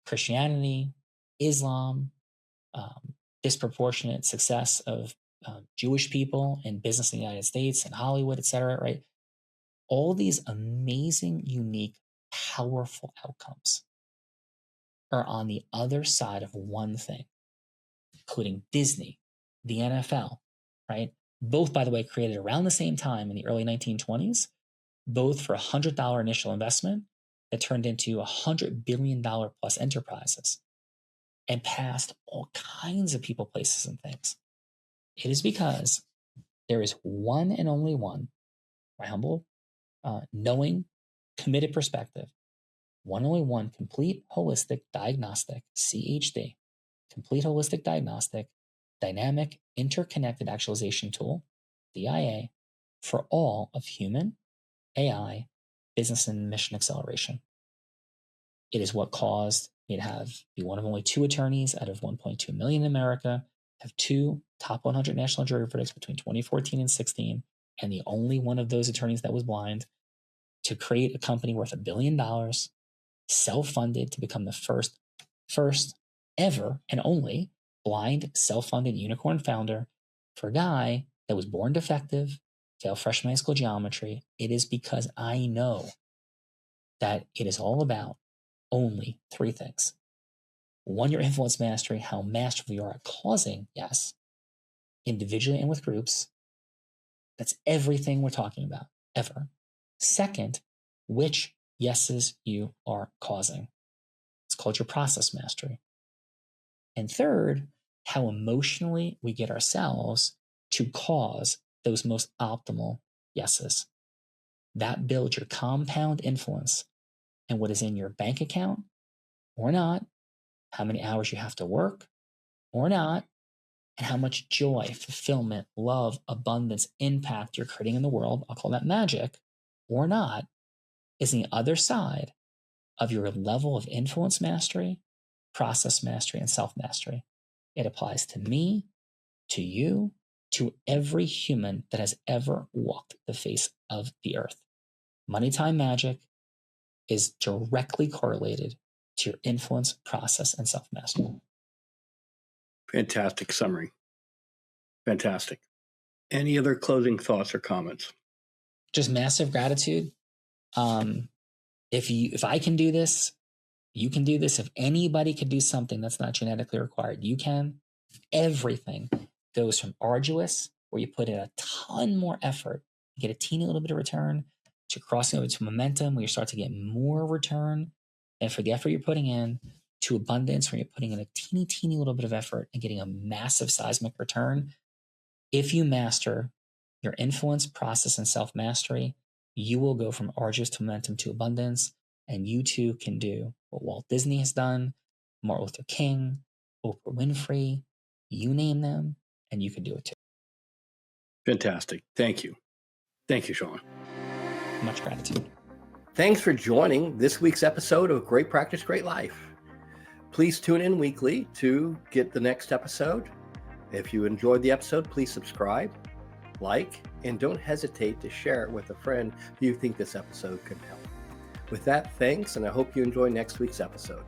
Christianity, Islam, disproportionate success of Jewish people in business in the United States and Hollywood, et cetera, right? All these amazing, unique, powerful outcomes are on the other side of one thing, including Disney, the NFL, right? Both, by the way, created around the same time in the early 1920s, both for $100 initial investment that turned into $100 billion plus enterprises and passed all kinds of people, places, and things. It is because there is one and only one, my humble, knowing, committed perspective, one only one complete holistic diagnostic, CHD, complete holistic diagnostic, dynamic interconnected actualization tool, DIA, for all of human, AI, business, and mission acceleration. It is what caused me to be one of only 2 attorneys out of 1.2 million in America, have 2 top 100 national jury verdicts between 2014 and 16, and the only one of those attorneys that was blind, to create a company worth $1 billion, self-funded, to become the first ever and only blind, self-funded unicorn founder for a guy that was born defective, failed freshman high school geometry. It is because I know that it is all about only 3 things. 1, your influence mastery, how masterful you are at causing yes, individually and with groups. That's everything we're talking about, ever. 2nd, which yeses you are causing. It's called your process mastery. And 3rd, how emotionally we get ourselves to cause those most optimal yeses. That builds your compound influence and what is in your bank account or not, how many hours you have to work or not, and how much joy, fulfillment, love, abundance, impact you're creating in the world, I'll call that magic, or not, is the other side of your level of influence mastery, process mastery, and self mastery. It applies to me, to you, to every human that has ever walked the face of the earth. Money, time, magic is directly correlated to your influence, process, and self mastery. Fantastic summary. Fantastic. Any other closing thoughts or comments? Just massive gratitude. If I can do this, you can do this. If anybody could do something that's not genetically required, you can. Everything goes from arduous, where you put in a ton more effort, get a teeny little bit of return, to crossing over to momentum, where you start to get more return, and for the effort you're putting in, to abundance, where you're putting in a teeny little bit of effort and getting a massive seismic return. If you master your influence, process, and self mastery, you will go from arduous to momentum to abundance, and you too can do what Walt Disney has done, Martin Luther King, Oprah Winfrey, you name them, and you can do it too. Fantastic. Thank you. Thank you, Sean. Much gratitude. Thanks for joining this week's episode of Great Practice, Great Life. Please tune in weekly to get the next episode. If you enjoyed the episode, please subscribe, like, and don't hesitate to share it with a friend who you think this episode could help. With that, thanks, and I hope you enjoy next week's episode.